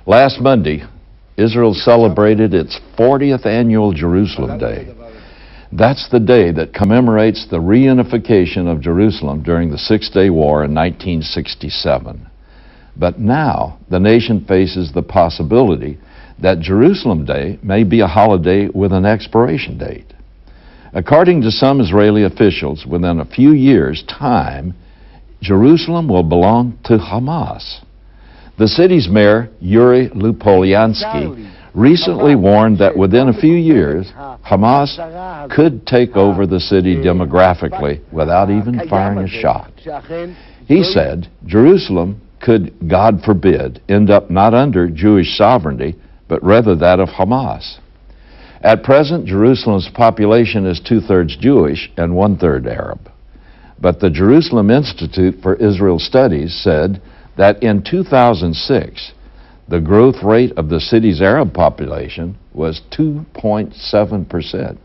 Last Monday, Israel celebrated its 40th annual Jerusalem Day. That's the day that commemorates the reunification of Jerusalem during the Six-Day War in 1967. But now, the nation faces the possibility that Jerusalem Day may be a holiday with an expiration date. According to some Israeli officials, within a few years' time, Jerusalem will belong to Hamas. The city's mayor, Yuri Lupoliansky, recently warned that within a few years, Hamas could take over the city demographically without even firing a shot. He said Jerusalem could, God forbid, end up not under Jewish sovereignty, but rather that of Hamas. At present, Jerusalem's population is 2/3 Jewish and 1/3 Arab. But the Jerusalem Institute for Israel Studies said that in 2006, the growth rate of the city's Arab population was 2.7%,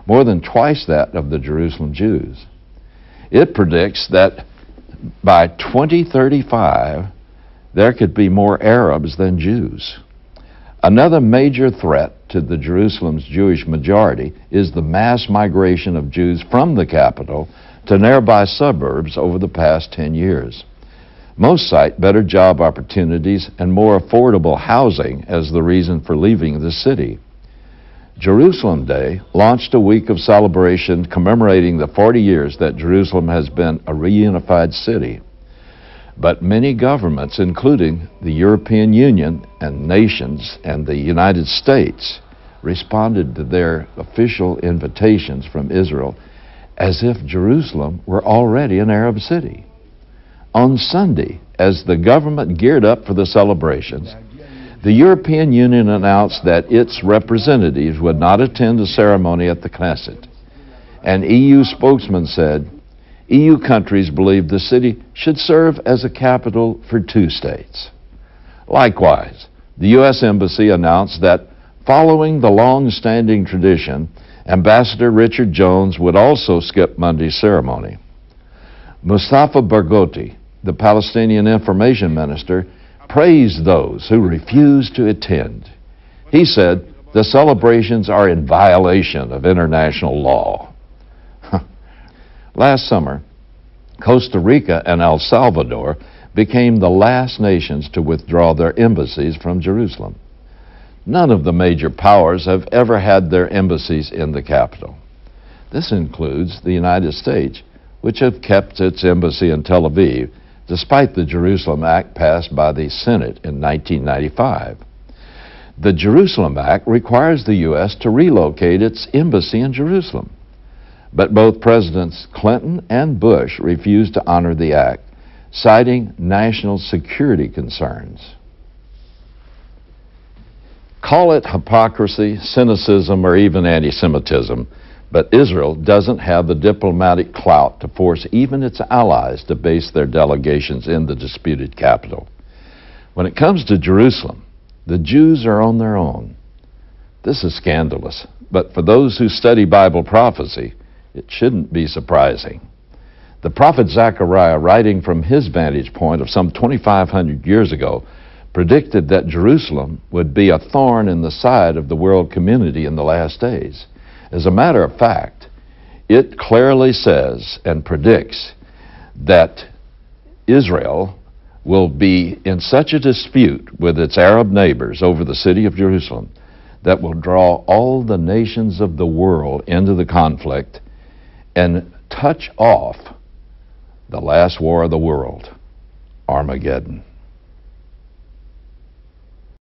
more than twice that of the Jerusalem Jews. It predicts that by 2035, there could be more Arabs than Jews. Another major threat to the Jerusalem's Jewish majority is the mass migration of Jews from the capital to nearby suburbs over the past 10 years. Most cite better job opportunities and more affordable housing as the reason for leaving the city. Jerusalem Day launched a week of celebration commemorating the 40 years that Jerusalem has been a reunified city. But many governments, including the European Union and nations and the United States, responded to their official invitations from Israel as if Jerusalem were already an Arab city. On Sunday, as the government geared up for the celebrations, the European Union announced that its representatives would not attend the ceremony at the Knesset. An EU spokesman said, EU countries believe the city should serve as a capital for two states. Likewise, the U.S. Embassy announced that following the long-standing tradition, Ambassador Richard Jones would also skip Monday's ceremony. Mustafa Barghouti, the Palestinian information minister, praised those who refused to attend. He said the celebrations are in violation of international law. Last summer, Costa Rica and El Salvador became the last nations to withdraw their embassies from Jerusalem. None of the major powers have ever had their embassies in the capital. This includes the United States, which have kept its embassy in Tel Aviv, despite the Jerusalem Act passed by the Senate in 1995. The Jerusalem Act requires the U.S. to relocate its embassy in Jerusalem. But both Presidents Clinton and Bush refused to honor the act, citing national security concerns. Call it hypocrisy, cynicism, or even anti-Semitism, but Israel doesn't have the diplomatic clout to force even its allies to base their delegations in the disputed capital. When it comes to Jerusalem, the Jews are on their own. This is scandalous, but for those who study Bible prophecy, it shouldn't be surprising. The prophet Zechariah, writing from his vantage point of some 2,500 years ago, predicted that Jerusalem would be a thorn in the side of the world community in the last days. As a matter of fact, it clearly says and predicts that Israel will be in such a dispute with its Arab neighbors over the city of Jerusalem that will draw all the nations of the world into the conflict and touch off the last war of the world, Armageddon.